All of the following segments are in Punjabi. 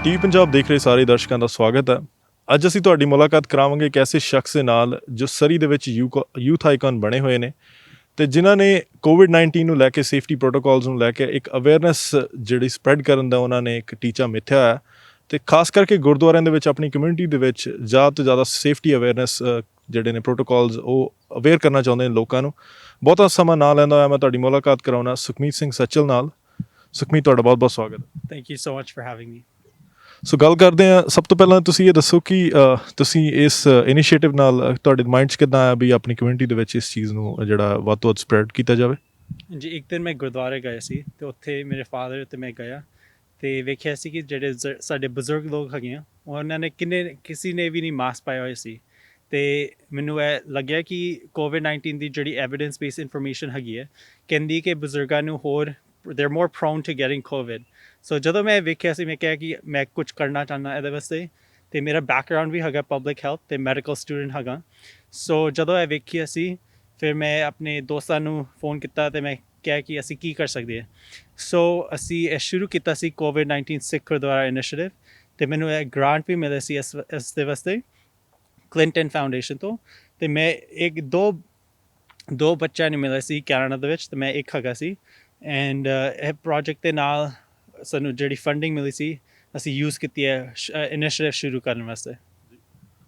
ਟੀਵੀ ਪੰਜਾਬ ਦੇਖ ਰਹੇ ਸਾਰੇ ਦਰਸ਼ਕਾਂ ਦਾ ਸਵਾਗਤ ਹੈ। ਅੱਜ ਅਸੀਂ ਤੁਹਾਡੀ ਮੁਲਾਕਾਤ ਕਰਾਵਾਂਗੇ ਇੱਕ ਐਸੇ ਸ਼ਖਸ ਦੇ ਨਾਲ ਜੋ ਸਰੀ ਦੇ ਵਿੱਚ ਯੂਥ ਆਈਕਨ ਬਣੇ ਹੋਏ ਨੇ ਤੇ ਜਿਨ੍ਹਾਂ ਨੇ ਕੋਵਿਡ-19 ਨੂੰ ਲੈ ਕੇ ਸੇਫਟੀ ਪ੍ਰੋਟੋਕੋਲਸ ਨੂੰ ਲੈ ਕੇ ਇੱਕ ਅਵੇਅਰਨੈਸ ਜਿਹੜੀ ਸਪਰੈਡ ਕਰਨ ਦਾ ਉਹਨਾਂ ਨੇ ਇੱਕ ਟੀਚਾ ਮਿੱਥਿਆ ਹੋਇਆ ਤੇ ਖਾਸ ਕਰਕੇ ਗੁਰਦੁਆਰਿਆਂ ਦੇ ਵਿੱਚ ਆਪਣੀ ਕਮਿਊਨਿਟੀ ਦੇ ਵਿੱਚ ਜ਼ਿਆਦਾ ਤੋਂ ਜ਼ਿਆਦਾ ਸੇਫਟੀ ਅਵੇਅਰਨੈਸ ਜਿਹੜੇ ਨੇ ਪ੍ਰੋਟੋਕੋਲਸ ਉਹ ਅਵੇਅਰ ਕਰਨਾ ਚਾਹੁੰਦੇ ਨੇ ਲੋਕਾਂ ਨੂੰ। ਬਹੁਤਾ ਸਮਾਂ ਨਾ ਲੈਂਦਾ ਹੋਇਆ ਮੈਂ ਤੁਹਾਡੀ ਮੁਲਾਕਾਤ ਕਰਾਉਣਾ ਸੁਖਮੀਤ ਸਿੰਘ ਸੱਚਲ ਨਾਲ। ਸੁਖਮੀਤ, ਤੁਹਾਡਾ ਬਹੁਤ ਬਹੁਤ ਸਵਾਗਤ ਹੈ। Thank you so much for having me. ਸੋ ਗੱਲ ਕਰਦੇ ਹਾਂ, ਸਭ ਤੋਂ ਪਹਿਲਾਂ ਤੁਸੀਂ ਇਹ ਦੱਸੋ ਕਿ ਤੁਸੀਂ ਇਸ ਇਨੀਸ਼ੀਏਟਿਵ ਨਾਲ ਤੁਹਾਡੇ ਮਾਈਂਡ 'ਚ ਕਿੱਦਾਂ ਆਇਆ ਵੀ ਆਪਣੀ ਕਮਿਊਨਿਟੀ ਦੇ ਵਿੱਚ ਇਸ ਚੀਜ਼ ਨੂੰ ਜਿਹੜਾ ਵੱਧ ਤੋਂ ਵੱਧ ਸਪਰੈਡ ਕੀਤਾ ਜਾਵੇ? ਜੀ, ਇੱਕ ਦਿਨ ਮੈਂ ਗੁਰਦੁਆਰੇ ਗਿਆ ਸੀ ਅਤੇ ਉੱਥੇ ਮੇਰੇ ਫਾਦਰ ਅਤੇ ਮੈਂ ਗਿਆ ਅਤੇ ਵੇਖਿਆ ਸੀ ਕਿ ਜਿਹੜੇ ਸਾਡੇ ਬਜ਼ੁਰਗ ਲੋਕ ਹੈਗੇ ਆ ਉਹਨਾਂ ਨੇ ਕਿਸੇ ਨੇ ਵੀ ਨਹੀਂ ਮਾਸਕ ਪਾਏ ਹੋਏ ਸੀ ਅਤੇ ਮੈਨੂੰ ਇਹ ਲੱਗਿਆ ਕਿ ਕੋਵਿਡ-19 ਦੀ ਜਿਹੜੀ ਐਵੀਡੈਂਸ ਬੇਸ ਇਨਫੋਰਮੇਸ਼ਨ ਹੈਗੀ ਹੈ ਕਹਿੰਦੀ ਕਿ ਬਜ਼ੁਰਗਾਂ ਨੂੰ ਹੋਰ they're more prone to getting COVID. ਸੋ ਜਦੋਂ ਮੈਂ ਵੇਖਿਆ ਸੀ ਮੈਂ ਕਿਹਾ ਕਿ ਮੈਂ ਕੁਝ ਕਰਨਾ ਚਾਹੁੰਦਾ ਇਹਦੇ ਵਾਸਤੇ ਅਤੇ ਮੇਰਾ ਬੈਕਗਰਾਊਂਡ ਵੀ ਹੈਗਾ ਪਬਲਿਕ ਹੈਲਥ ਅਤੇ ਮੈਡੀਕਲ ਸਟੂਡੈਂਟ ਹੈਗਾ। ਸੋ ਜਦੋਂ ਇਹ ਵੇਖਿਆ ਸੀ ਫਿਰ ਮੈਂ ਆਪਣੇ ਦੋਸਤਾਂ ਨੂੰ ਫੋਨ ਕੀਤਾ ਅਤੇ ਮੈਂ ਕਿਹਾ ਕਿ ਅਸੀਂ ਕੀ ਕਰ ਸਕਦੇ ਹਾਂ। ਸੋ ਅਸੀਂ ਇਹ ਸ਼ੁਰੂ ਕੀਤਾ ਸੀ ਕੋਵਿਡ-19 ਸਿੱਖ ਗੁਰਦੁਆਰਾ ਇਨੀਸ਼ੀਏਟਿਵ ਅਤੇ ਮੈਨੂੰ ਇਹ ਗ੍ਰਾਂਟ ਵੀ ਮਿਲੇ ਸੀ ਇਸ ਦੇ ਵਾਸਤੇ ਕਲਿੰਟਨ ਫਾਊਂਡੇਸ਼ਨ ਤੋਂ। ਅਤੇ ਮੈਂ ਦੋ ਬੱਚਿਆਂ ਨੂੰ ਮਿਲੇ ਸੀ ਕੈਨੇਡਾ ਦੇ ਵਿੱਚ ਅਤੇ ਮੈਂ ਇੱਕ ਹੈਗਾ ਸੀ ਐਂਡ ਇਹ ਪ੍ਰੋਜੈਕਟ ਦੇ ਨਾਲ ਸਾਨੂੰ ਜਿਹੜੀ ਫੰਡਿੰਗ ਮਿਲੀ ਸੀ ਅਸੀਂ ਯੂਜ਼ ਕੀਤੀ ਹੈ ਇਨੀਸ਼ੀਏਟਿਵ ਸ਼ੁਰੂ ਕਰਨ ਵਾਸਤੇ।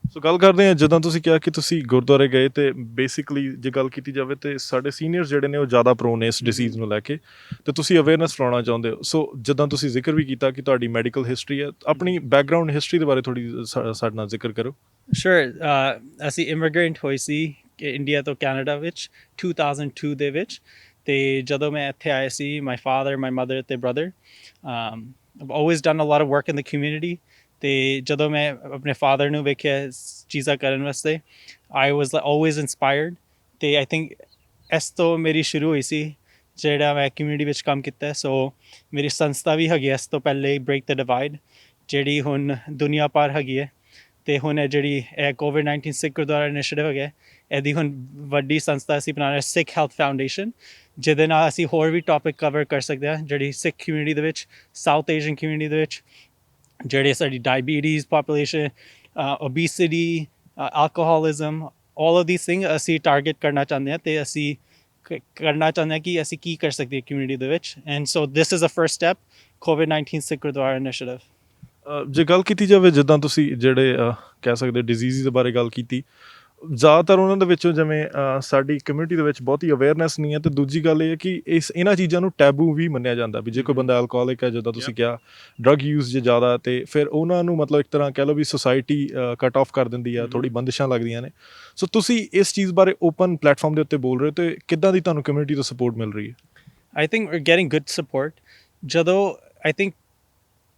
ਸੋ ਗੱਲ ਕਰਦੇ ਹਾਂ, ਜਿੱਦਾਂ ਤੁਸੀਂ ਕਿਹਾ ਕਿ ਤੁਸੀਂ ਗੁਰਦੁਆਰੇ ਗਏ ਅਤੇ ਬੇਸਿਕਲੀ ਜੇ ਗੱਲ ਕੀਤੀ ਜਾਵੇ ਤਾਂ ਸਾਡੇ ਸੀਨੀਅਰਸ ਜਿਹੜੇ ਨੇ ਉਹ ਜ਼ਿਆਦਾ ਪ੍ਰੋਨ ਨੇ ਇਸ ਡਿਸੀਜ਼ ਨੂੰ ਲੈ ਕੇ ਅਤੇ ਤੁਸੀਂ ਅਵੇਅਰਨੈਸ ਫੈਲਾਉਣਾ ਚਾਹੁੰਦੇ ਹੋ। ਸੋ ਜਿੱਦਾਂ ਤੁਸੀਂ ਜ਼ਿਕਰ ਵੀ ਕੀਤਾ ਕਿ ਤੁਹਾਡੀ ਮੈਡੀਕਲ ਹਿਸਟਰੀ ਹੈ, ਆਪਣੀ ਬੈਕਗਰਾਊਂਡ ਹਿਸਟਰੀ ਦੇ ਬਾਰੇ ਥੋੜ੍ਹੀ ਸਾਡੇ ਨਾਲ ਜ਼ਿਕਰ ਕਰੋ। ਸ਼ੋਰ, ਅਸੀਂ ਇਮੀਗ੍ਰੈਂਟ ਹੋਏ ਸੀ ਇੰਡੀਆ ਤੋਂ ਕੈਨੇਡਾ ਵਿੱਚ 2002 ਦੇ ਵਿੱਚ ਅਤੇ ਜਦੋਂ ਮੈਂ ਇੱਥੇ ਆਇਆ ਸੀ ਮਾਈ ਫਾਦਰ ਮਾਈ ਮਦਰ ਅਤੇ brother always done a lot of work in the community ਅਤੇ ਜਦੋਂ ਮੈਂ ਆਪਣੇ ਫਾਦਰ ਨੂੰ ਵੇਖਿਆ ਚੀਜ਼ਾਂ ਕਰਨ ਵਾਸਤੇ ਆਈ ਵਾਜ਼ ਆਲਵੇਜ਼ ਇੰਸਪਾਇਰਡ ਅਤੇ ਆਈ ਥਿੰਕ ਇਸ ਤੋਂ ਮੇਰੀ ਸ਼ੁਰੂ ਹੋਈ ਸੀ ਜਿਹੜਾ ਮੈਂ ਕਮਿਊਨਿਟੀ ਵਿੱਚ ਕੰਮ ਕੀਤਾ। ਸੋ ਮੇਰੀ ਸੰਸਥਾ ਵੀ ਹੈਗੀ ਇਸ ਤੋਂ ਪਹਿਲੇ ਬ੍ਰੇਕ ਦ ਡਿਵਾਈਡ ਜਿਹੜੀ ਹੁਣ ਦੁਨੀਆ ਭਰ ਹੈਗੀ ਹੈ ਅਤੇ ਹੁਣ ਇਹ ਜਿਹੜੀ ਇਹ ਕੋਵਿਡ-19 ਸਿੱਖ ਗੁਰਦੁਆਰਾ ਇਨੀਸ਼ੀਏਟਿਵ ਹੈਗਾ ਇਹਦੀ ਹੁਣ ਵੱਡੀ ਸੰਸਥਾ ਅਸੀਂ ਬਣਾ ਰਹੇ ਸਿੱਖ ਹੈਲਥ ਫਾਊਂਡੇਸ਼ਨ ਜਿਹਦੇ ਨਾਲ ਅਸੀਂ ਹੋਰ ਵੀ ਟੌਪਿਕ ਕਵਰ ਕਰ ਸਕਦੇ ਹਾਂ ਜਿਹੜੀ ਸਿੱਖ ਕਮਿਊਨਿਟੀ ਦੇ ਵਿੱਚ ਸਾਊਥ ਏਸ਼ੀਅਨ ਕਮਿਊਨਿਟੀ ਦੇ ਵਿੱਚ ਜਿਹੜੇ ਸਾਡੀ diabetes population obesity alcoholism all of these thing ਅਸੀਂ ਟਾਰਗੇਟ ਕਰਨਾ ਚਾਹੁੰਦੇ ਹਾਂ ਅਤੇ ਅਸੀਂ ਕਰਨਾ ਚਾਹੁੰਦੇ ਹਾਂ ਕਿ ਅਸੀਂ ਕੀ ਕਰ ਸਕਦੇ ਹਾਂ ਕਮਿਊਨਿਟੀ ਦੇ ਵਿੱਚ and so this is a first step ਕੋਵਿਡ-19 ਸਿੱਖ ਗੁਰਦੁਆਰਾ ਇਨੀਸ਼ੀਏਟਿਵ। ਜੇ ਗੱਲ ਕੀਤੀ ਜਾਵੇ ਜਿੱਦਾਂ ਤੁਸੀਂ ਜਿਹੜੇ ਕਹਿ ਸਕਦੇ ਡਿਜ਼ੀਜ਼ ਦੇ ਬਾਰੇ ਗੱਲ ਕੀਤੀ, ਜ਼ਿਆਦਾਤਰ ਉਹਨਾਂ ਦੇ ਵਿੱਚੋਂ ਜਿਵੇਂ ਸਾਡੀ ਕਮਿਊਨਿਟੀ ਦੇ ਵਿੱਚ ਬਹੁਤੀ ਅਵੇਅਰਨੈਸ ਨਹੀਂ ਹੈ ਅਤੇ ਦੂਜੀ ਗੱਲ ਇਹ ਹੈ ਕਿ ਇਹਨਾਂ ਚੀਜ਼ਾਂ ਨੂੰ ਟੈਬੂ ਵੀ ਮੰਨਿਆ ਜਾਂਦਾ ਵੀ ਜੇ ਕੋਈ ਬੰਦਾ ਐਲਕੋਹਲਿਕ ਹੈ ਜਿੱਦਾਂ ਤੁਸੀਂ ਕਿਹਾ ਡਰੱਗ ਯੂਜ਼ ਜੇ ਜ਼ਿਆਦਾ ਅਤੇ ਫਿਰ ਉਹਨਾਂ ਨੂੰ ਮਤਲਬ ਇੱਕ ਤਰ੍ਹਾਂ ਕਹਿ ਲਓ ਵੀ ਸੁਸਾਇਟੀ ਕੱਟ ਆਫ ਕਰ ਦਿੰਦੀ ਆ, ਥੋੜ੍ਹੀ ਬੰਦਿਸ਼ਾਂ ਲੱਗਦੀਆਂ ਨੇ। ਸੋ ਤੁਸੀਂ ਇਸ ਚੀਜ਼ ਬਾਰੇ ਓਪਨ ਪਲੇਟਫਾਰਮ ਦੇ ਉੱਤੇ ਬੋਲ ਰਹੇ ਹੋ ਅਤੇ ਕਿੱਦਾਂ ਦੀ ਤੁਹਾਨੂੰ ਕਮਿਊਨਿਟੀ ਤੋਂ ਸਪੋਰਟ ਮਿਲ ਰਹੀ ਹੈ? I think we're getting good support। ਜਦੋਂ ਆਈ ਥਿੰਕ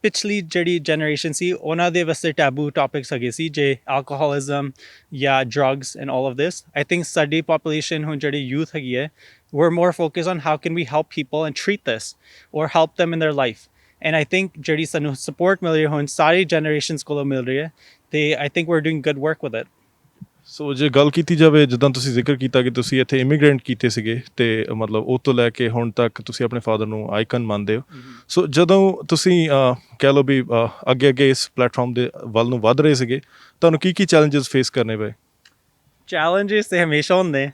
ਪਿਛਲੀ ਜਿਹੜੀ ਜਨਰੇਸ਼ਨ ਸੀ ਉਹਨਾਂ ਦੇ ਵਾਸਤੇ ਟੈਬੂ ਟੌਪਿਕਸ ਹੈਗੇ ਸੀ ਜੇ ਐਲਕੋਹੋਲਿਜ਼ਮ ਜਾਂ drugs and all of this. I think ਸਾਡੀ ਪਾਪੂਲੇਸ਼ਨ ਹੁਣ ਜਿਹੜੀ ਯੂਥ ਹੈਗੀ ਹੈ we're more focused on how can we help people and treat this or help them in their life and I think ਜਿਹੜੀ ਸਾਨੂੰ ਸਪੋਰਟ ਮਿਲ ਰਹੀ ਹੈ ਹੁਣ ਸਾਰੀ ਜਨਰੇਸ਼ਨਸ ਕੋਲੋਂ ਮਿਲ ਰਹੀ ਹੈ ਅਤੇ I think we're doing good work with it। ਸੋ ਜੇ ਗੱਲ ਕੀਤੀ ਜਾਵੇ ਜਿੱਦਾਂ ਤੁਸੀਂ ਜ਼ਿਕਰ ਕੀਤਾ ਕਿ ਤੁਸੀਂ ਇੱਥੇ ਇਮੀਗ੍ਰੈਂਟ ਕੀਤੇ ਸੀਗੇ ਅਤੇ ਮਤਲਬ ਉਹ ਤੋਂ ਲੈ ਕੇ ਹੁਣ ਤੱਕ ਤੁਸੀਂ ਆਪਣੇ ਫਾਦਰ ਨੂੰ ਆਈਕਨ ਮੰਨਦੇ ਹੋ। ਸੋ ਜਦੋਂ ਤੁਸੀਂ ਕਹਿ ਲਓ ਵੀ ਅੱਗੇ ਇਸ ਪਲੇਟਫਾਰਮ ਦੇ ਵੱਲ ਨੂੰ ਵੱਧ ਰਹੇ ਸੀਗੇ ਤੁਹਾਨੂੰ ਕੀ ਚੈਲੰਜਸ ਫੇਸ ਕਰਨੇ ਪਏ? ਚੈਲੰਜਸ ਤਾਂ ਹਮੇਸ਼ਾ ਹੁੰਦੇ,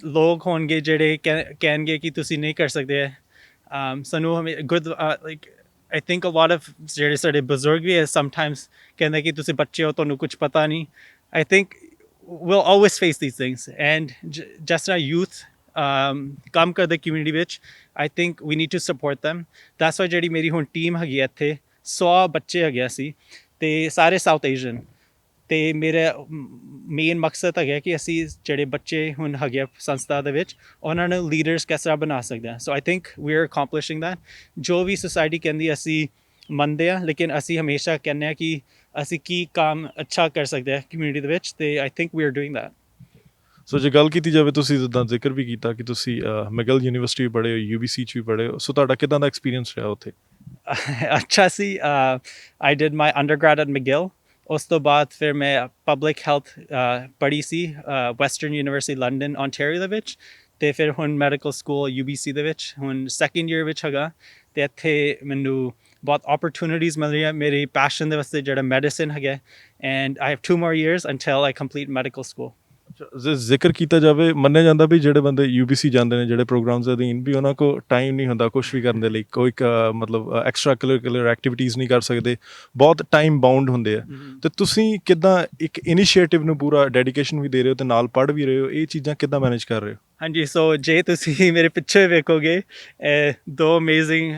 ਲੋਕ ਹੋਣਗੇ ਜਿਹੜੇ ਕਹਿਣਗੇ ਕਿ ਤੁਸੀਂ ਨਹੀਂ ਕਰ ਸਕਦੇ। ਸਾਨੂੰ like I think a lot of ਜਿਹੜੇ ਸਾਡੇ ਬਜ਼ੁਰਗ ਵੀ ਹੈ ਸਮਟਾਈਮਸ ਕਹਿੰਦੇ ਕਿ ਤੁਸੀਂ ਬੱਚੇ ਹੋ ਤੁਹਾਨੂੰ ਕੁਛ ਪਤਾ ਨਹੀਂ। I think we'll always face these things and just our youth come ਕਰਦੇ community ਵਿੱਚ I think we need to support them। that's why ਜਿਹੜੀ ਮੇਰੀ ਹੁਣ ਟੀਮ ਹੈਗੀ ਇੱਥੇ 100 ਬੱਚੇ ਹੈਗੇ ਸੀ ਅਤੇ ਸਾਰੇ ਸਾਊਥ ਏਸ਼ੀਅਨ ਅਤੇ ਮੇਰਾ ਮੇਨ ਮਕਸਦ ਹੈਗਾ ਕਿ ਅਸੀਂ ਜਿਹੜੇ ਬੱਚੇ ਹੁਣ ਹੈਗੇ ਸੰਸਥਾ ਦੇ ਵਿੱਚ ਉਹਨਾਂ ਨੂੰ ਲੀਡਰਸ ਕਿਸ ਤਰ੍ਹਾਂ ਬਣਾ ਸਕਦੇ ਹਾਂ। ਸੋ I think we are accomplishing that। ਜੋ ਵੀ ਸੁਸਾਇਟੀ ਕਹਿੰਦੀ ਅਸੀਂ ਮੰਨਦੇ ਹਾਂ ਲੇਕਿਨ ਅਸੀਂ ਹਮੇਸ਼ਾ ਕਹਿੰਦੇ ਹਾਂ ਕਿ ਅਸੀਂ ਕੀ ਕੰਮ ਅੱਛਾ ਕਰ ਸਕਦੇ ਹਾਂ ਕਮਿਊਨਿਟੀ ਦੇ ਵਿੱਚ ਅਤੇ I think we are doing that. So ਜੇ ਗੱਲ ਕੀਤੀ ਜਾਵੇ ਤੁਸੀਂ ਜਿੱਦਾਂ ਜ਼ਿਕਰ ਵੀ ਕੀਤਾ ਕਿ ਤੁਸੀਂ ਮੈਗਿਲ ਯੂਨੀਵਰਸਿਟੀ ਵੀ ਪੜ੍ਹੇ ਹੋ, UBC 'ਚ ਵੀ ਪੜ੍ਹੇ ਹੋ, ਸੋ ਤੁਹਾਡਾ ਕਿੱਦਾਂ ਦਾ ਐਕਸਪੀਰੀਅੰਸ ਰਿਹਾ ਉੱਥੇ? ਅੱਛਾ ਸੀ। I did my ਅੰਡਰਗ੍ਰੈਡ at ਮੈਗਿਲ। ਉਸ ਤੋਂ ਬਾਅਦ ਫਿਰ ਮੈਂ ਪਬਲਿਕ ਹੈਲਥ ਪੜ੍ਹੀ ਸੀ ਵੈਸਟਰਨ ਯੂਨੀਵਰਸਿਟੀ ਲੰਡਨ ਓਨਟਾਰੀਓ ਦੇ ਵਿੱਚ ਅਤੇ ਫਿਰ ਹੁਣ ਮੈਡੀਕਲ ਸਕੂਲ UBC ਦੇ ਵਿੱਚ ਹੁਣ ਸੈਕਿੰਡ ਈਅਰ ਵਿੱਚ ਹੈਗਾ ਅਤੇ ਇੱਥੇ ਮੈਨੂੰ ਬਹੁਤ ਓਪਰਚੁਨਿਟੀਜ਼ ਮਿਲ ਰਹੀਆਂ ਮੇਰੀ ਪੈਸ਼ਨ ਦੇ ਵਾਸਤੇ ਜਿਹੜਾ ਮੈਡੀਸਿਨ ਹੈਗਾ, and I have 2 more years until I complete medical school. ਜੇ ਜ਼ਿਕਰ ਕੀਤਾ ਜਾਵੇ, ਮੰਨਿਆ ਜਾਂਦਾ ਵੀ ਜਿਹੜੇ ਬੰਦੇ UBC ਜਾਂਦੇ ਨੇ ਜਿਹੜੇ ਪ੍ਰੋਗਰਾਮਸ ਦੇ ਅਧੀਨ, ਵੀ ਉਹਨਾਂ ਕੋਲ ਟਾਈਮ ਨਹੀਂ ਹੁੰਦਾ ਕੁਛ ਵੀ ਕਰਨ ਦੇ ਲਈ, ਕੋਈ ਮਤਲਬ ਐਕਸਟਰਾ ਕਰਿਕੂਲਰ ਐਕਟੀਵਿਟੀਜ਼ ਨਹੀਂ ਕਰ ਸਕਦੇ, ਬਹੁਤ ਟਾਈਮ ਬਾਉਂਡ ਹੁੰਦੇ ਆ। ਤੇ ਤੁਸੀਂ ਕਿੱਦਾਂ ਇੱਕ ਇਨੀਸ਼ੀਏਟਿਵ ਨੂੰ ਪੂਰਾ ਡੈਡੀਕੇਸ਼ਨ ਵੀ ਦੇ ਰਹੇ ਹੋ ਤੇ ਨਾਲ ਪੜ੍ਹ ਵੀ ਰਹੇ ਹੋ, ਇਹ ਚੀਜ਼ਾਂ ਕਿੱਦਾਂ ਮੈਨੇਜ ਕਰ ਰਹੇ ਹੋ? ਹਾਂਜੀ, ਸੋ ਜੇ ਤੁਸੀਂ ਮੇਰੇ ਪਿੱਛੇ ਵੇਖੋਗੇ, ਦੋ ਅਮੇਜ਼ਿੰਗ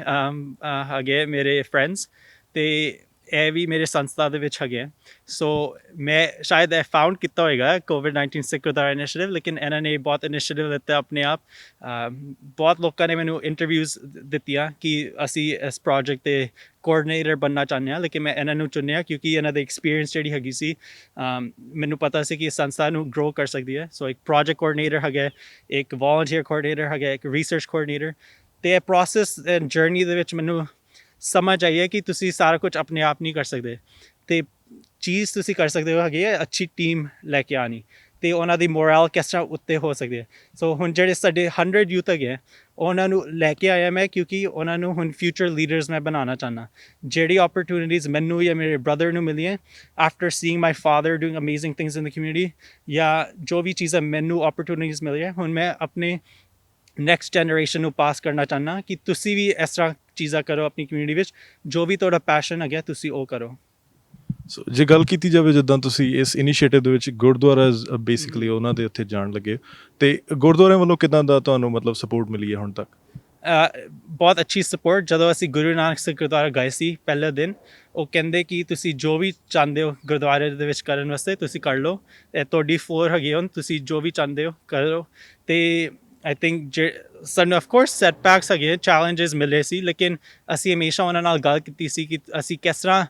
ਹੈਗੇ ਮੇਰੇ ਫਰੈਂਡਸ, ਤੇ ਇਹ ਵੀ ਮੇਰੇ ਸੰਸਥਾ ਦੇ ਵਿੱਚ ਹੈਗੇ ਆ। ਸੋ ਮੈਂ ਸ਼ਾਇਦ ਇਹ ਫਾਊਂਡ ਕੀਤਾ ਹੋਏਗਾ COVID-19 ਸਿੱਖ ਗੁਰਦੁਆਰਾ ਇਨੀਸ਼ੀਏਟਿਵ, ਲੇਕਿਨ ਇਹਨਾਂ ਨੇ ਬਹੁਤ ਇਨੀਸ਼ੀਏਟਿਵ ਲਿੱਤਾ ਆਪਣੇ ਆਪ। ਬਹੁਤ ਲੋਕਾਂ ਨੇ ਮੈਨੂੰ ਇੰਟਰਵਿਊਜ਼ ਦਿੱਤੀਆਂ ਕਿ ਅਸੀਂ ਇਸ ਪ੍ਰੋਜੈਕਟ 'ਤੇ ਕੋਆਰਡੀਨੇਟਰ ਬਣਨਾ ਚਾਹੁੰਦੇ ਹਾਂ, ਲੇਕਿਨ ਮੈਂ ਇਹਨਾਂ ਨੂੰ ਚੁਣਿਆ ਕਿਉਂਕਿ ਇਹਨਾਂ ਦੀ ਐਕਸਪੀਰੀਅੰਸ ਜਿਹੜੀ ਹੈਗੀ ਸੀ, ਮੈਨੂੰ ਪਤਾ ਸੀ ਕਿ ਇਸ ਸੰਸਥਾ ਨੂੰ ਗਰੋ ਕਰ ਸਕਦੀ ਹੈ। ਸੋ ਇੱਕ ਪ੍ਰੋਜੈਕਟ ਕੋਆਰਡੀਨੇਟਰ ਹੈਗਾ, ਇੱਕ ਵੋਲੰਟੀਅਰ ਕੋਆਰਡੀਨੇਟਰ ਹੈਗਾ, ਇੱਕ ਰਿਸਰਚ ਕੋਆਰਡੀਨੇਟਰ। ਅਤੇ ਇਹ ਪ੍ਰੋਸੈਸ ਐਂਡ ਜਰਨੀ ਦੇ ਵਿੱਚ ਮੈਨੂੰ ਸਮਝ ਆਈ ਹੈ ਕਿ ਤੁਸੀਂ ਸਾਰਾ ਕੁਝ ਆਪਣੇ ਆਪ ਨਹੀਂ ਕਰ ਸਕਦੇ, ਅਤੇ ਚੀਜ਼ ਤੁਸੀਂ ਕਰ ਸਕਦੇ ਹੋ ਹੈਗੀ ਹੈ ਅੱਛੀ ਟੀਮ ਲੈ ਕੇ ਆਉਣੀ, ਅਤੇ ਉਹਨਾਂ ਦੀ ਮੋਰਲ ਕਿਸ ਤਰ੍ਹਾਂ ਉੱਤੇ ਹੋ ਸਕਦੀ ਹੈ। ਸੋ ਹੁਣ ਜਿਹੜੇ ਸਾਡੇ 100 ਯੂਥ ਹੈਗੇ ਆ, ਉਹਨਾਂ ਨੂੰ ਲੈ ਕੇ ਆਇਆ ਮੈਂ ਕਿਉਂਕਿ ਉਹਨਾਂ ਨੂੰ ਹੁਣ ਫਿਊਚਰ ਲੀਡਰਸ ਮੈਂ ਬਣਾਉਣਾ ਚਾਹੁੰਦਾ। ਜਿਹੜੀ ਓਪਰਚੁਨਿਟੀਜ਼ ਮੈਨੂੰ ਜਾਂ ਮੇਰੇ ਬ੍ਰਦਰ ਨੂੰ ਮਿਲੀਆਂ after seeing my father doing amazing things in the community, ਜਾਂ ਜੋ ਵੀ ਚੀਜ਼ਾਂ ਮੈਨੂੰ ਓਪਰਚੁਨਿਟੀਜ਼ ਮਿਲੀਆਂ, ਹੁਣ ਮੈਂ ਆਪਣੇ ਨੈਕਸਟ ਜਨਰੇਸ਼ਨ ਨੂੰ ਪਾਸ ਕਰਨਾ ਚਾਹੁੰਦਾ ਕਿ ਤੁਸੀਂ ਵੀ ਇਸ ਤਰ੍ਹਾਂ ਚੀਜ਼ਾਂ ਕਰੋ ਆਪਣੀ ਕਮਿਊਨਿਟੀ ਵਿੱਚ, ਜੋ ਵੀ ਤੁਹਾਡਾ ਪੈਸ਼ਨ ਹੈਗਾ ਤੁਸੀਂ ਉਹ ਕਰੋ। ਸੋ ਜੇ ਗੱਲ ਕੀਤੀ ਜਾਵੇ, ਜਿੱਦਾਂ ਤੁਸੀਂ ਇਸ ਇਨੀਸ਼ੀਏਟਿਵ ਦੇ ਵਿੱਚ ਗੁਰਦੁਆਰਾਜ਼ ਬੇਸਿਕਲੀ ਉਹਨਾਂ ਦੇ ਉੱਥੇ ਜਾਣ ਲੱਗੇ, ਤੇ ਗੁਰਦੁਆਰਿਆਂ ਵੱਲੋਂ ਕਿੱਦਾਂ ਦਾ ਤੁਹਾਨੂੰ ਮਤਲਬ ਸਪੋਰਟ ਮਿਲੀ ਹੈ ਹੁਣ ਤੱਕ? ਬਹੁਤ ਅੱਛੀ ਸਪੋਰਟ। ਜਦੋਂ ਅਸੀਂ ਗੁਰੂ ਨਾਨਕ ਸਿੰਘ ਗੁਰਦੁਆਰਾ ਗਏ ਸੀ ਪਹਿਲੇ ਦਿਨ, ਉਹ ਕਹਿੰਦੇ ਕਿ ਤੁਸੀਂ ਜੋ ਵੀ ਚਾਹੁੰਦੇ ਹੋ ਗੁਰਦੁਆਰੇ ਦੇ ਵਿੱਚ ਕਰਨ ਵਾਸਤੇ ਤੁਸੀਂ ਕਰ ਲਓ, ਇਹ ਤੁਹਾਡੀ ਫਲੋਰ ਹੈਗੀ ਹੁਣ, ਤੁਸੀਂ ਜੋ ਵੀ ਚਾਹੁੰਦੇ ਹੋ ਕਰੋ। ਅਤੇ ਆਈ ਥਿੰਕ ਸਾਨੂੰ ਅਫਕੋਰਸ ਸੈਟਬੈਕਸ ਹੈਗੇ, ਚੈਲੰਜਸ ਮਿਲੇ ਸੀ, ਲੇਕਿਨ ਅਸੀਂ ਹਮੇਸ਼ਾ ਉਹਨਾਂ ਨਾਲ ਗੱਲ ਕੀਤੀ ਸੀ ਕਿ ਅਸੀਂ ਕਿਸ ਤਰ੍ਹਾਂ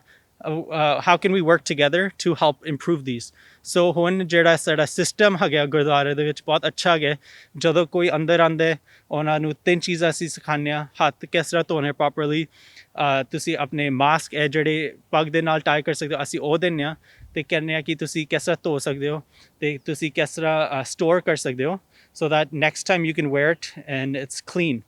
how can we work together to help improve these. ਸੋ ਹੁਣ ਜਿਹੜਾ ਸਾਡਾ ਸਿਸਟਮ ਹੈਗਾ ਗੁਰਦੁਆਰੇ ਦੇ ਵਿੱਚ ਬਹੁਤ ਅੱਛਾ ਹੈਗਾ। ਜਦੋਂ ਕੋਈ ਅੰਦਰ ਆਉਂਦਾ, ਉਹਨਾਂ ਨੂੰ 3 ਚੀਜ਼ਾਂ ਅਸੀਂ ਸਿਖਾਉਂਦੇ ਹਾਂ। ਹੱਥ ਕਿਸ ਤਰ੍ਹਾਂ ਧੋਣੇ ਪ੍ਰੋਪਰਲੀ, ਤੁਸੀਂ ਆਪਣੇ ਮਾਸਕ ਇਹ ਜਿਹੜੇ ਪੱਗ ਦੇ ਨਾਲ ਟਾਈ ਕਰ ਸਕਦੇ ਹੋ ਅਸੀਂ ਉਹ ਦਿੰਦੇ ਹਾਂ, ਅਤੇ ਕਹਿੰਦੇ ਹਾਂ ਕਿ ਤੁਸੀਂ ਕਿਸ ਤਰ੍ਹਾਂ ਧੋ ਸਕਦੇ ਹੋ ਅਤੇ ਤੁਸੀਂ ਕਿਸ ਤਰ੍ਹਾਂ ਸਟੋਰ ਕਰ ਸਕਦੇ ਹੋ, so that next time you can wear it and it's clean.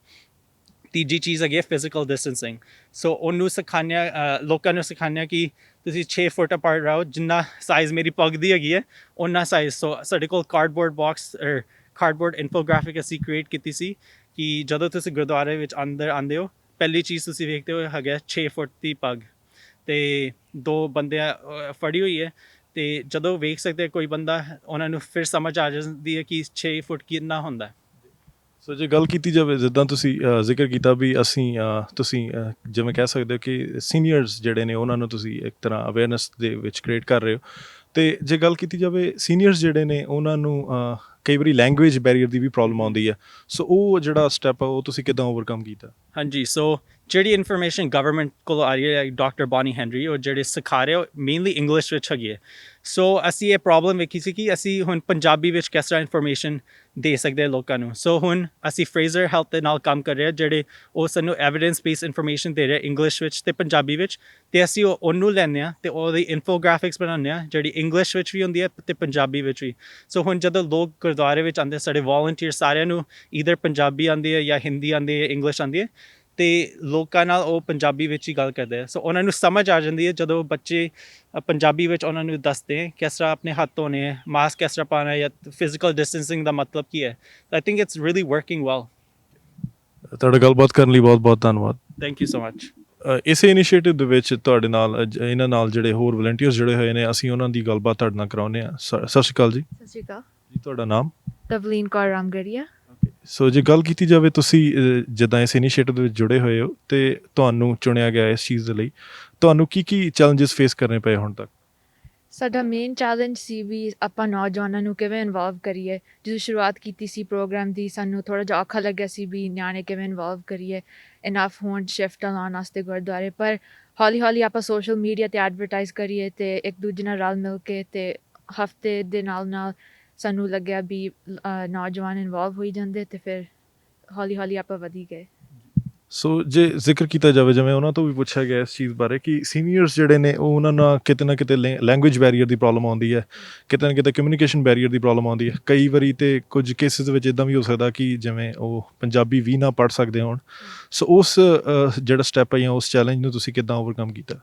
ਤੀਜੀ ਚੀਜ਼ ਹੈਗੀ ਹੈ ਫਿਜ਼ੀਕਲ ਡਿਸਟੈਂਸਿੰਗ। ਸੋ ਉਹਨੂੰ ਸਿਖਾਉਂਦੇ ਹਾਂ, ਲੋਕਾਂ ਨੂੰ ਸਿਖਾਉਂਦੇ ਹਾਂ ਕਿ ਤੁਸੀਂ 6 ਫੁੱਟ ਅਪਾਰਟ ਰਹੋ, ਜਿੰਨਾ ਸਾਈਜ਼ ਮੇਰੀ ਪੱਗ ਦੀ ਹੈਗੀ ਹੈ ਉਹਨਾਂ ਸਾਈਜ਼। ਸੋ ਸਾਡੇ ਕੋਲ ਕਾਰਡਬੋਰਡ ਬਾਕਸ ਕਾਰਡਬੋਰਡ ਇਨਫੋਗ੍ਰਾਫਿਕ ਅਸੀਂ ਕ੍ਰੀਏਟ ਕੀਤੀ ਸੀ ਕਿ ਜਦੋਂ ਤੁਸੀਂ ਗੁਰਦੁਆਰੇ ਵਿੱਚ ਅੰਦਰ ਆਉਂਦੇ ਹੋ, ਪਹਿਲੀ ਚੀਜ਼ ਤੁਸੀਂ ਵੇਖਦੇ ਹੋ ਹੈਗਾ 6 ਫੁੱਟ ਦੀ ਪੱਗ, ਅਤੇ 2 ਬੰਦਿਆਂ ਫੜੀ ਹੋਈ ਹੈ, ਅਤੇ ਜਦੋਂ ਵੇਖ ਸਕਦੇ ਕੋਈ ਬੰਦਾ, ਉਹਨਾਂ ਨੂੰ ਫਿਰ ਸਮਝ ਆ ਜਾਂਦੀ ਹੈ ਕਿ 6 ਫੁੱਟ ਕਿੰਨਾ ਹੁੰਦਾ। ਸੋ ਜੇ ਗੱਲ ਕੀਤੀ ਜਾਵੇ, ਜਿੱਦਾਂ ਤੁਸੀਂ ਜ਼ਿਕਰ ਕੀਤਾ ਵੀ ਅਸੀਂ ਤੁਸੀਂ ਜਿਵੇਂ ਕਹਿ ਸਕਦੇ ਹੋ ਕਿ ਸੀਨੀਅਰਸ ਜਿਹੜੇ ਨੇ ਉਹਨਾਂ ਨੂੰ ਤੁਸੀਂ ਇੱਕ ਤਰ੍ਹਾਂ ਅਵੇਅਰਨੈਸ ਦੇ ਵਿੱਚ ਕ੍ਰੀਏਟ ਕਰ ਰਹੇ ਹੋ, ਅਤੇ ਜੇ ਗੱਲ ਕੀਤੀ ਜਾਵੇ ਸੀਨੀਅਰਸ ਜਿਹੜੇ ਨੇ ਉਹਨਾਂ ਨੂੰ ਕਈ ਵਾਰੀ ਲੈਂਗੁਏਜ ਬੈਰੀਅਰ ਦੀ ਵੀ ਪ੍ਰੋਬਲਮ ਆਉਂਦੀ ਹੈ, ਸੋ ਉਹ ਜਿਹੜਾ ਸਟੈਪ ਆ ਉਹ ਤੁਸੀਂ ਕਿੱਦਾਂ ਓਵਰਕਮ ਕੀਤਾ? ਹਾਂਜੀ, ਸੋ ਜਿਹੜੀ ਇਨਫੋਰਮੇਸ਼ਨ ਗਵਰਨਮੈਂਟ ਕੋਲੋਂ ਆ ਰਹੀ ਹੈ, ਡਾਕਟਰ ਬੌਨੀ ਹੈਨਰੀ, ਉਹ ਜਿਹੜੇ ਸਿਖਾ ਰਹੇ ਉਹ ਮੇਨਲੀ ਇੰਗਲਿਸ਼ ਵਿੱਚ ਹੈਗੀ ਹੈ। ਸੋ ਅਸੀਂ ਇਹ ਪ੍ਰੋਬਲਮ ਵੇਖੀ ਸੀ ਕਿ ਅਸੀਂ ਹੁਣ ਪੰਜਾਬੀ ਵਿੱਚ ਕਿਸ ਤਰ੍ਹਾਂ ਇਨਫੋਰਮੇਸ਼ਨ ਦੇ ਸਕਦੇ ਹਾਂ ਲੋਕਾਂ ਨੂੰ। ਸੋ ਹੁਣ ਅਸੀਂ ਫਰੇਜ਼ਰ ਹੈਲਥ ਦੇ ਨਾਲ ਕੰਮ ਕਰ ਰਹੇ ਹਾਂ, ਜਿਹੜੇ ਉਹ ਸਾਨੂੰ ਐਵੀਡੈਂਸ ਬੇਸਡ ਇਨਫੋਰਮੇਸ਼ਨ ਦੇ ਰਹੇ ਇੰਗਲਿਸ਼ ਵਿੱਚ ਅਤੇ ਪੰਜਾਬੀ ਵਿੱਚ, ਅਤੇ ਅਸੀਂ ਉਹਨੂੰ ਲੈਂਦੇ ਹਾਂ ਅਤੇ ਉਹਦੀ ਇਨਫੋਗ੍ਰਾਫਿਕਸ ਬਣਾਉਂਦੇ ਹਾਂ ਜਿਹੜੀ ਇੰਗਲਿਸ਼ ਵਿੱਚ ਵੀ ਹੁੰਦੀ ਹੈ ਅਤੇ ਪੰਜਾਬੀ ਵਿੱਚ ਵੀ। ਸੋ ਹੁਣ ਜਦੋਂ ਲੋਕ ਗੁਰਦੁਆਰੇ ਵਿੱਚ ਆਉਂਦੇ, ਸਾਡੇ ਵੋਲੰਟੀਅਰ ਸਾਰਿਆਂ ਨੂੰ ਈਦਰ ਪੰਜਾਬੀ ਆਉਂਦੀ ਹੈ ਜਾਂ ਹਿੰਦੀ ਆਉਂਦੀ ਹੈ, ਇੰਗਲਿਸ਼ ਆਉਂਦੀ ਹੈ, ਅਤੇ ਲੋਕਾਂ ਨਾਲ ਉਹ ਪੰਜਾਬੀ ਵਿੱਚ ਹੀ ਗੱਲ ਕਰਦੇ ਆ। ਸੋ ਉਹਨਾਂ ਨੂੰ ਸਮਝ ਆ ਜਾਂਦੀ ਹੈ ਜਦੋਂ ਬੱਚੇ ਪੰਜਾਬੀ ਵਿੱਚ ਉਹਨਾਂ ਨੂੰ ਦੱਸਦੇ ਹੈ ਕਿਸ ਤਰ੍ਹਾਂ ਆਪਣੇ ਹੱਥ ਧੋਣੇ ਹੈ, ਮਾਸਕ ਕਿਸ ਤਰ੍ਹਾਂ ਪਾਉਣਾ ਹੈ, ਜਾਂ ਫਿਜ਼ੀਕਲ ਡਿਸਟੈਂਸਿੰਗ ਦਾ ਮਤਲਬ ਕੀ ਹੈ। I think it's really working well. ਤੁਹਾਡਾ ਗੱਲਬਾਤ ਕਰਨ ਲਈ ਬਹੁਤ ਬਹੁਤ ਧੰਨਵਾਦ। Thank you so much. ਇਸੇ ਇਨੀਸ਼ੀਏਟਿਵ ਦੇ ਵਿੱਚ ਤੁਹਾਡੇ ਨਾਲ ਇਹਨਾਂ ਨਾਲ ਜਿਹੜੇ ਹੋਰ ਵਲੰਟੀਅਰਸ ਜੁੜੇ ਹੋਏ ਨੇ, ਅਸੀਂ ਉਹਨਾਂ ਦੀ ਗੱਲਬਾਤ ਤੁਹਾਡੇ ਨਾਲ ਕਰਾਉਂਦੇ ਹਾਂ। ਸਤਿ ਸ਼੍ਰੀ ਅਕਾਲ ਜੀ। ਸਤਿ ਸ਼੍ਰੀ ਅਕਾਲ ਜੀ, ਤੁਹਾਡਾ ਨਾਮ? ਤਵਲੀਨ ਕੌਰ ਰਾਮਗੜੀਆ। ਸੋ ਜੇ ਗੱਲ ਕੀਤੀ ਜਾਵੇ, ਤੁਸੀਂ ਜਿੱਦਾਂ ਇਸ ਇਨੀਸ਼ੀਏਟਿਵ ਦੇ ਵਿੱਚ ਜੁੜੇ ਹੋਏ ਹੋ ਅਤੇ ਤੁਹਾਨੂੰ ਚੁਣਿਆ ਗਿਆ ਇਸ ਚੀਜ਼ ਦੇ ਲਈ, ਤੁਹਾਨੂੰ ਕੀ ਚੈਲੰਜਸ ਫੇਸ ਕਰਨੇ ਪਏ ਹੁਣ ਤੱਕ? ਸਾਡਾ ਮੇਨ ਚੈਲੰਜ ਸੀ ਵੀ ਆਪਾਂ ਨੌਜਵਾਨਾਂ ਨੂੰ ਕਿਵੇਂ ਇਨਵੋਲਵ ਕਰੀਏ। ਜਦੋਂ ਸ਼ੁਰੂਆਤ ਕੀਤੀ ਸੀ ਪ੍ਰੋਗਰਾਮ ਦੀ, ਸਾਨੂੰ ਥੋੜ੍ਹਾ ਜਿਹਾ ਔਖਾ ਲੱਗਿਆ ਸੀ ਵੀ ਨਿਆਣੇ ਕਿਵੇਂ ਇਨਵੋਲਵ ਕਰੀਏ, ਇਨਫ ਹੋਣ ਸ਼ਿਫਟ ਲਾਉਣ ਵਾਸਤੇ ਗੁਰਦੁਆਰੇ। ਪਰ ਹੌਲੀ ਹੌਲੀ ਆਪਾਂ ਸੋਸ਼ਲ ਮੀਡੀਆ 'ਤੇ ਐਡਵਰਟਾਈਜ਼ ਕਰੀਏ ਅਤੇ ਇੱਕ ਦੂਜੇ ਨਾਲ ਰਲ ਮਿਲ ਕੇ, ਅਤੇ ਹਫਤੇ ਦੇ ਨਾਲ ਸਾਨੂੰ ਲੱਗਿਆ ਵੀ ਨੌਜਵਾਨ ਇਨਵੋਲਵ ਹੋਈ ਜਾਂਦੇ, ਅਤੇ ਫਿਰ ਹੌਲੀ ਹੌਲੀ ਆਪਾਂ ਵਧੀ ਗਏ। ਸੋ ਜੇ ਜ਼ਿਕਰ ਕੀਤਾ ਜਾਵੇ, ਜਿਵੇਂ ਉਹਨਾਂ ਤੋਂ ਵੀ ਪੁੱਛਿਆ ਗਿਆ ਇਸ ਚੀਜ਼ ਬਾਰੇ ਕਿ ਸੀਨੀਅਰਸ ਜਿਹੜੇ ਨੇ ਉਹ ਉਹਨਾਂ ਨਾਲ ਕਿਤੇ ਨਾ ਕਿਤੇ ਲੈਂਗੁਏਜ ਬੈਰੀਅਰ ਦੀ ਪ੍ਰੋਬਲਮ ਆਉਂਦੀ ਹੈ, ਕਿਤੇ ਨਾ ਕਿਤੇ ਕਮਿਊਨੀਕੇਸ਼ਨ ਬੈਰੀਅਰ ਦੀ ਪ੍ਰੋਬਲਮ ਆਉਂਦੀ ਹੈ। ਕਈ ਵਾਰੀ ਤੇ ਕੁਝ ਕੇਸਿਸ ਵਿੱਚ ਇੱਦਾਂ ਵੀ ਹੋ ਸਕਦਾ ਕਿ ਜਿਵੇਂ ਉਹ ਪੰਜਾਬੀ ਵੀ ਨਾ ਪੜ੍ਹ ਸਕਦੇ ਹੋਣ। ਸੋ ਉਸ ਜਿਹੜਾ ਸਟੈਪ ਹੈ ਜਾਂ ਉਸ ਚੈਲੰਜ ਨੂੰ ਤੁਸੀਂ ਕਿੱਦਾਂ ਓਵਰਕਮ ਕੀਤਾ?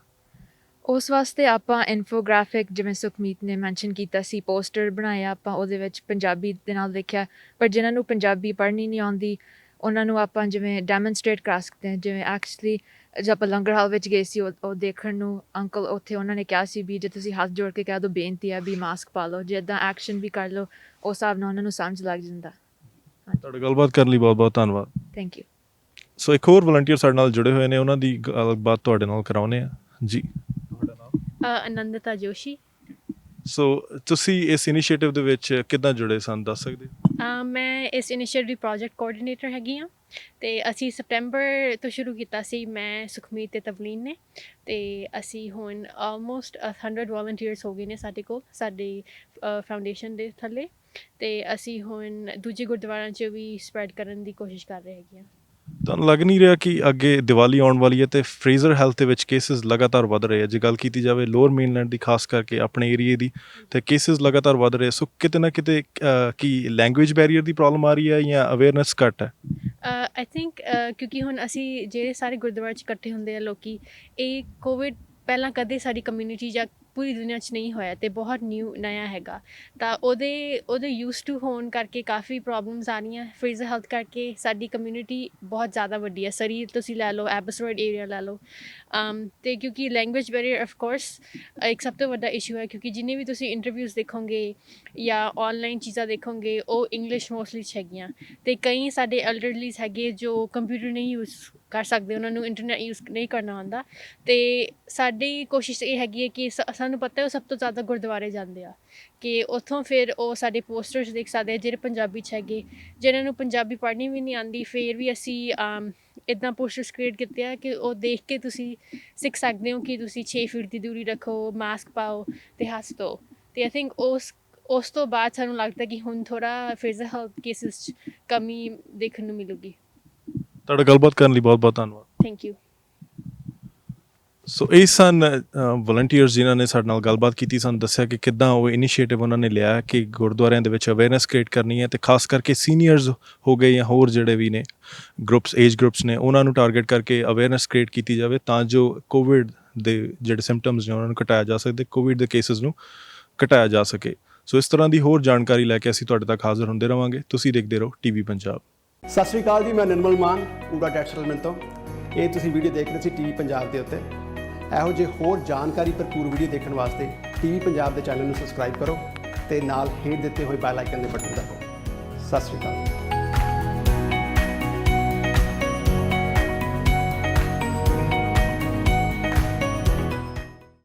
ਉਸ ਵਾਸਤੇ ਆਪਾਂ ਇਨਫੋਗ੍ਰਾਫਿਕ, ਜਿਵੇਂ ਸੁਖਮੀਤ ਨੇ ਮੈਂਸ਼ਨ ਕੀਤਾ ਸੀ, ਪੋਸਟਰ ਬਣਾਇਆ ਆਪਾਂ, ਉਹਦੇ ਵਿੱਚ ਪੰਜਾਬੀ ਦੇ ਨਾਲ ਲਿਖਿਆ। ਪਰ ਜਿਨ੍ਹਾਂ ਨੂੰ ਪੰਜਾਬੀ ਪੜ੍ਹਨੀ ਨਹੀਂ ਆਉਂਦੀ ਉਹਨਾਂ ਨੂੰ ਆਪਾਂ ਜਿਵੇਂ ਡੈਮੋਨਸਟ੍ਰੇਟ ਕਰ ਸਕਦੇ ਹਾਂ। ਜਿਵੇਂ ਐਕਚੁਅਲੀ ਜਦ ਆਪਾਂ ਲੰਗਰ ਹਾਲ ਵਿੱਚ ਗਏ ਸੀ, ਉਹ ਦੇਖਣ ਨੂੰ ਅੰਕਲ ਉੱਥੇ ਉਹਨਾਂ ਨੇ ਕਿਹਾ ਸੀ ਵੀ ਜੇ ਤੁਸੀਂ ਹੱਥ ਜੋੜ ਕੇ ਕਹਿ ਦਿਓ ਬੇਨਤੀ ਹੈ ਵੀ ਮਾਸਕ ਪਾ ਲਓ, ਜੇ ਇੱਦਾਂ ਐਕਸ਼ਨ ਵੀ ਕਰ ਲਓ, ਉਸ ਹਿਸਾਬ ਨਾਲ ਉਹਨਾਂ ਨੂੰ ਸਮਝ ਲੱਗ ਜਾਂਦਾ। ਤੁਹਾਡਾ ਗੱਲਬਾਤ ਕਰਨ ਲਈ ਬਹੁਤ ਬਹੁਤ ਧੰਨਵਾਦ। Thank you. ਸੋ ਇੱਕ ਹੋਰ ਵਲੰਟੀਅਰ ਸਾਡੇ ਨਾਲ ਜੁੜੇ ਹੋਏ ਨੇ, ਉਹਨਾਂ ਦੀ ਗੱਲਬਾਤ ਤੁਹਾਡੇ ਨਾਲ ਕਰਾਉਂਦੇ ਆ ਜੀ। ਤੁਹਾਡਾ ਨਾਮ? ਆਨੰਦਤਾ ਜੋਸ਼ੀ। ਸੋ ਤੁਸੀਂ ਇਸ ਇਨੀਸ਼ੀਏਟਿਵ ਦੇ ਵਿੱਚ ਕਿੱਦਾਂ ਜੁੜੇ ਸਨ, ਦੱਸ ਸਕਦੇ ਹੋ? ਮੈਂ ਇਸ ਇਨੀਸ਼ੀਏਟਿਵ ਦੀ ਪ੍ਰੋਜੈਕਟ ਕੋਆਰਡੀਨੇਟਰ ਹੈਗੀ ਹਾਂ ਅਤੇ ਅਸੀਂ ਸਪਟੈਂਬਰ ਤੋਂ ਸ਼ੁਰੂ ਕੀਤਾ ਸੀ, ਮੈਂ ਸੁਖਮੀਤ ਅਤੇ ਤਵਲੀਨ ਨੇ। ਅਤੇ ਅਸੀਂ ਹੁਣ ਆਲਮੋਸਟ 100 ਵੋਲੰਟੀਅਰਸ ਹੋ ਗਏ ਨੇ ਸਾਡੇ ਕੋਲ, ਸਾਡੀ ਫਾਊਂਡੇਸ਼ਨ ਦੇ ਥੱਲੇ। ਅਤੇ ਅਸੀਂ ਹੁਣ ਦੂਜੇ ਗੁਰਦੁਆਰਿਆਂ 'ਚ ਵੀ ਸਪਰੈਡ ਕਰਨ ਦੀ ਕੋਸ਼ਿਸ਼ ਕਰ ਰਹੇ ਹੈਗੇ ਹਾਂ। ਤੁਹਾਨੂੰ ਲੱਗ ਨਹੀਂ ਰਿਹਾ ਕਿ ਅੱਗੇ ਦੀਵਾਲੀ ਆਉਣ ਵਾਲੀ ਹੈ ਅਤੇ ਫਰੇਜ਼ਰ ਹੈਲਥ ਦੇ ਵਿੱਚ ਕੇਸਿਸ ਲਗਾਤਾਰ ਵੱਧ ਰਹੇ ਆ? ਜੇ ਗੱਲ ਕੀਤੀ ਜਾਵੇ ਲੋਅਰ ਮੇਨਲੈਂਡ ਦੀ, ਖਾਸ ਕਰਕੇ ਆਪਣੇ ਏਰੀਏ ਦੀ, ਅਤੇ ਕੇਸਿਸ ਲਗਾਤਾਰ ਵੱਧ ਰਹੇ। ਸੋ ਕਿਤੇ ਨਾ ਕਿਤੇ ਕੀ ਲੈਂਗੁਏਜ ਬੈਰੀਅਰ ਦੀ ਪ੍ਰੋਬਲਮ ਆ ਰਹੀ ਹੈ ਜਾਂ ਅਵੇਅਰਨੈਸ ਘੱਟ ਹੈ? ਆਈ ਥਿੰਕ ਕਿਉਂਕਿ ਹੁਣ ਅਸੀਂ ਜਿਹੜੇ ਸਾਰੇ ਗੁਰਦੁਆਰੇ 'ਚ ਇਕੱਠੇ ਹੁੰਦੇ ਆ ਲੋਕ, ਇਹ ਕੋਵਿਡ ਪਹਿਲਾਂ ਕਦੇ ਸਾਡੀ ਕਮਿਊਨਿਟੀ ਜਾਂ ਪੂਰੀ ਦੁਨੀਆ 'ਚ ਨਹੀਂ ਹੋਇਆ ਅਤੇ ਬਹੁਤ ਨਇਆ ਹੈਗਾ। ਤਾਂ ਉਹਦੇ ਯੂਜ਼ ਟੂ ਹੋਣ ਕਰਕੇ ਕਾਫੀ ਪ੍ਰੋਬਲਮਸ ਆ ਰਹੀਆਂ। ਫਰੇਜ਼ਰ ਹੈਲਥ ਕਰਕੇ ਸਾਡੀ ਕਮਿਊਨਿਟੀ ਬਹੁਤ ਜ਼ਿਆਦਾ ਵੱਡੀ ਹੈ। ਸਰੀ ਤੁਸੀਂ ਲੈ ਲਓ, ਐਬਸਰੋਇਡ ਏਰੀਆ ਲੈ ਲਓ, ਅਤੇ ਕਿਉਂਕਿ ਲੈਂਗੁਏਜ ਬੈਰੀਅਰ ਆਫ ਕੋਰਸ ਇੱਕ ਸਭ ਤੋਂ ਵੱਡਾ ਇਸ਼ੂ ਹੈ। ਕਿਉਂਕਿ ਜਿੰਨੇ ਵੀ ਤੁਸੀਂ ਇੰਟਰਵਿਊਜ਼ ਦੇਖੋਗੇ ਜਾਂ ਔਨਲਾਈਨ ਚੀਜ਼ਾਂ ਦੇਖੋਗੇ, ਉਹ ਇੰਗਲਿਸ਼ ਮੋਸਟਲੀ 'ਚ ਹੈਗੀਆਂ। ਅਤੇ ਕਈ ਸਾਡੇ ਐਲਡਰਲੀਜ਼ ਹੈਗੇ ਜੋ ਕੰਪਿਊਟਰ ਨਹੀਂ ਯੂਜ਼ ਕਰ ਸਕਦੇ, ਉਹਨਾਂ ਨੂੰ ਇੰਟਰਨੈਟ ਯੂਜ਼ ਨਹੀਂ ਕਰਨਾ ਆਉਂਦਾ। ਅਤੇ ਸਾਡੀ ਕੋਸ਼ਿਸ਼ ਇਹ ਹੈਗੀ ਹੈ ਕਿ ਸਾਨੂੰ ਪਤਾ ਉਹ ਸਭ ਤੋਂ ਜ਼ਿਆਦਾ ਗੁਰਦੁਆਰੇ ਜਾਂਦੇ ਆ, ਕਿ ਉੱਥੋਂ ਫਿਰ ਉਹ ਸਾਡੇ ਪੋਸਟਰਸ ਦੇਖ ਸਕਦੇ ਆ ਜਿਹੜੇ ਪੰਜਾਬੀ 'ਚ ਹੈਗੇ। ਜਿਹਨਾਂ ਨੂੰ ਪੰਜਾਬੀ ਪੜ੍ਹਨੀ ਵੀ ਨਹੀਂ ਆਉਂਦੀ, ਫਿਰ ਵੀ ਅਸੀਂ ਇੱਦਾਂ ਪੋਸਟਰਸ ਕ੍ਰੀਏਟ ਕੀਤੇ ਆ ਕਿ ਉਹ ਦੇਖ ਕੇ ਤੁਸੀਂ ਸਿੱਖ ਸਕਦੇ ਹੋ ਕਿ ਤੁਸੀਂ 6 ਫੀਟ ਦੀ ਦੂਰੀ ਰੱਖੋ, ਮਾਸਕ ਪਾਓ ਅਤੇ ਹੱਸ ਧੋ। ਅਤੇ ਆਈ ਥਿੰਕ ਉਸ ਤੋਂ ਬਾਅਦ ਸਾਨੂੰ ਲੱਗਦਾ ਕਿ ਹੁਣ ਥੋੜ੍ਹਾ ਫਰੇਜ਼ਰ ਹੈਲਥ ਕੇਸਿਸ 'ਚ ਕਮੀ ਦੇਖਣ ਨੂੰ ਮਿਲੂਗੀ। ਤੁਹਾਡਾ ਗੱਲਬਾਤ ਕਰਨ ਲਈ ਬਹੁਤ ਬਹੁਤ ਧੰਨਵਾਦ। Thank you. ਸੋ ਇਹ ਸਨ ਵਲੰਟੀਅਰਸ ਜਿਨ੍ਹਾਂ ਨੇ ਸਾਡੇ ਨਾਲ ਗੱਲਬਾਤ ਕੀਤੀ, ਸਾਨੂੰ ਦੱਸਿਆ ਕਿ ਕਿੱਦਾਂ ਉਹ ਇਨੀਸ਼ੀਏਟਿਵ ਉਹਨਾਂ ਨੇ ਲਿਆ ਕਿ ਗੁਰਦੁਆਰਿਆਂ ਦੇ ਵਿੱਚ ਅਵੇਅਰਨੈਸ ਕ੍ਰੀਏਟ ਕਰਨੀ ਹੈ, ਅਤੇ ਖਾਸ ਕਰਕੇ ਸੀਨੀਅਰਸ ਹੋ ਗਏ ਜਾਂ ਹੋਰ ਜਿਹੜੇ ਵੀ ਨੇ ਗਰੁੱਪਸ, ਏਜ ਗਰੁੱਪਸ ਨੇ, ਉਹਨਾਂ ਨੂੰ ਟਾਰਗੇਟ ਕਰਕੇ ਅਵੇਅਰਨੈਸ ਕ੍ਰੀਏਟ ਕੀਤੀ ਜਾਵੇ ਤਾਂ ਜੋ ਕੋਵਿਡ ਦੇ ਜਿਹੜੇ ਸਿੰਪਟਮਸ ਨੇ ਉਹਨਾਂ ਨੂੰ ਘਟਾਇਆ ਜਾ ਸਕਦੇ, ਕੋਵਿਡ ਦੇ ਕੇਸਿਸ ਨੂੰ ਘਟਾਇਆ ਜਾ ਸਕੇ। ਸੋ ਇਸ ਤਰ੍ਹਾਂ ਦੀ ਹੋਰ ਜਾਣਕਾਰੀ ਲੈ ਕੇ ਅਸੀਂ ਤੁਹਾਡੇ ਤੱਕ ਹਾਜ਼ਰ ਹੁੰਦੇ ਰਹਾਂਗੇ। ਤੁਸੀਂ ਦੇਖਦੇ ਰਹੋ TV ਪੰਜਾਬ। ਸਤਿ ਸ਼੍ਰੀ ਅਕਾਲ ਜੀ, ਮੈਂ ਨਿਰਮਲ ਮਾਨ, ਪੂਰਾ ਟੈਕ ਸੈਟਲਮੈਂਟ ਤੋਂ। ਇਹ ਤੁਸੀਂ ਵੀਡੀਓ ਦੇਖ ਰਹੇ ਸੀ TV ਪੰਜਾਬ ਦੇ ਉੱਤੇ। ਇਹੋ ਜਿਹੇ ਹੋਰ ਜਾਣਕਾਰੀ ਭਰਪੂਰ ਵੀਡੀਓ ਦੇਖਣ ਵਾਸਤੇ TV ਪੰਜਾਬ ਦੇ ਚੈਨਲ ਨੂੰ ਸਬਸਕ੍ਰਾਈਬ ਕਰੋ ਅਤੇ ਨਾਲ ਹੇਠ ਦਿੱਤੇ ਹੋਏ ਬੈਲ ਆਈਕਨ ਦੇ ਬਟਨ ਦਬਾਓ। ਸਤਿ ਸ਼੍ਰੀ ਅਕਾਲ।